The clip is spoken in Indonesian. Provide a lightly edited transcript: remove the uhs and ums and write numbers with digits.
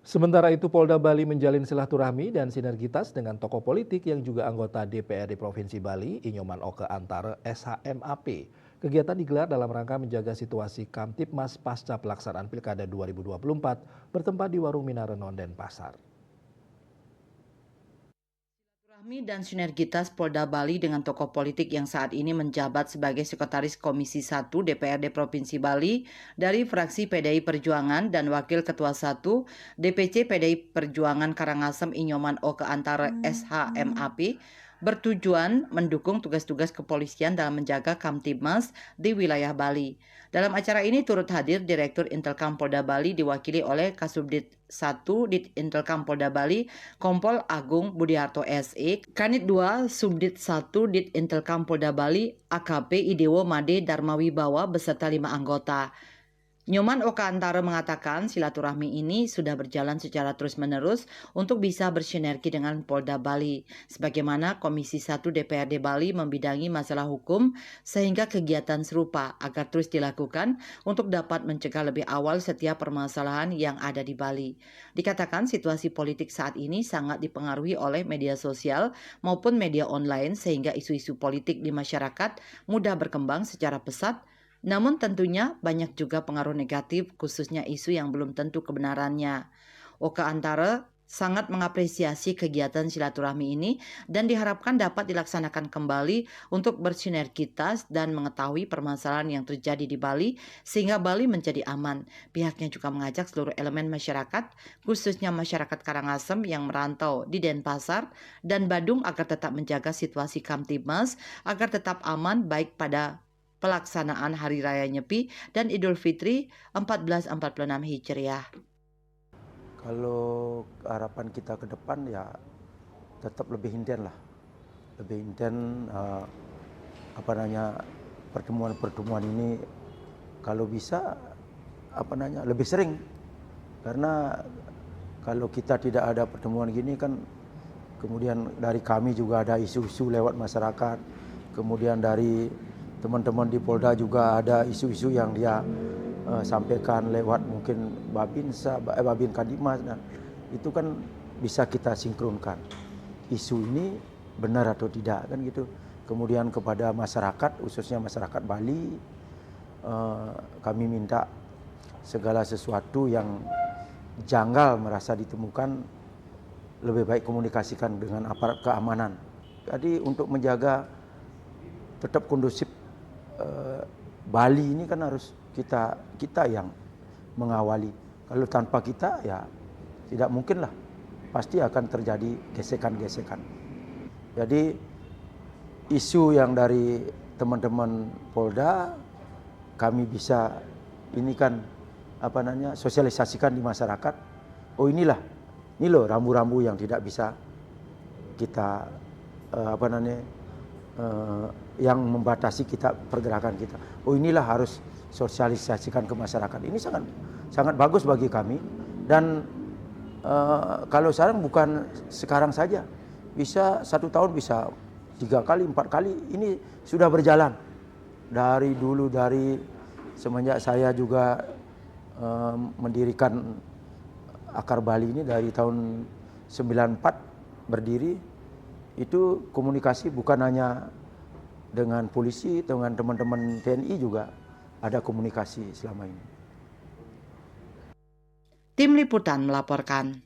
Sementara itu Polda Bali menjalin silaturahmi dan sinergitas dengan tokoh politik yang juga anggota DPRD Provinsi Bali, Inyoman Oke Antara SHMAP. Kegiatan digelar dalam rangka menjaga situasi Kamtipmas pasca pelaksanaan Pilkada 2024 bertempat di Warung Minarenon, Denpasar. Silaturahmi dan sinergitas Polda Bali dengan tokoh politik yang saat ini menjabat sebagai Sekretaris Komisi 1 DPRD Provinsi Bali dari fraksi PDI Perjuangan dan Wakil Ketua 1 DPC PDI Perjuangan Karangasem Inyoman Oke Antara SHMAP bertujuan mendukung tugas-tugas kepolisian dalam menjaga Kamtibmas di wilayah Bali. Dalam acara ini turut hadir Direktur Intelkam Polda Bali diwakili oleh Kasubdit 1 Dit Intelkam Polda Bali Kompol Agung Budiarto SE, Kanit 2 Subdit 1 Dit Intelkam Polda Bali AKP Idewo Made Darmawibawa beserta 5 anggota. Nyoman Oka Antara mengatakan silaturahmi ini sudah berjalan secara terus-menerus untuk bisa bersinergi dengan Polda Bali. Sebagaimana Komisi 1 DPRD Bali membidangi masalah hukum sehingga kegiatan serupa agar terus dilakukan untuk dapat mencegah lebih awal setiap permasalahan yang ada di Bali. Dikatakan situasi politik saat ini sangat dipengaruhi oleh media sosial maupun media online sehingga isu-isu politik di masyarakat mudah berkembang secara pesat. Namun tentunya banyak juga pengaruh negatif khususnya isu yang belum tentu kebenarannya. Oka Antara sangat mengapresiasi kegiatan silaturahmi ini dan diharapkan dapat dilaksanakan kembali untuk bersinergitas dan mengetahui permasalahan yang terjadi di Bali sehingga Bali menjadi aman. Pihaknya juga mengajak seluruh elemen masyarakat, khususnya masyarakat Karangasem yang merantau di Denpasar dan Badung agar tetap menjaga situasi Kamtibmas agar tetap aman baik pada pelaksanaan Hari Raya Nyepi dan Idul Fitri 1446 Hijriah. Kalau harapan kita ke depan ya tetap lebih intent lah, lebih intent pertemuan-pertemuan ini kalau bisa lebih sering, karena kalau kita tidak ada pertemuan gini kan kemudian dari kami juga ada isu-isu lewat masyarakat, kemudian dari teman-teman di Polda juga ada isu-isu yang dia sampaikan lewat mungkin Babin Kadimas. Nah, itu kan bisa kita sinkronkan isu ini benar atau tidak kan gitu. Kemudian kepada masyarakat, khususnya masyarakat Bali, kami minta segala sesuatu yang janggal merasa ditemukan lebih baik komunikasikan dengan aparat keamanan. Jadi untuk menjaga tetap kondusif Bali ini kan harus kita yang mengawali. Kalau tanpa kita ya tidak mungkin lah, pasti akan terjadi gesekan-gesekan. Jadi isu yang dari teman-teman Polda kami bisa sosialisasikan di masyarakat. Oh ini loh rambu-rambu yang tidak bisa kita yang membatasi kita pergerakan kita. Oh inilah harus sosialisasikan ke masyarakat. Ini sangat sangat bagus bagi kami dan kalau sekarang bukan sekarang saja, bisa 1 tahun bisa 3 kali 4 kali ini sudah berjalan dari dulu, dari semenjak saya juga mendirikan Akar Bali ini dari tahun 94 berdiri. Itu komunikasi bukan hanya dengan polisi, dengan teman-teman TNI juga ada komunikasi selama ini. Tim Liputan melaporkan.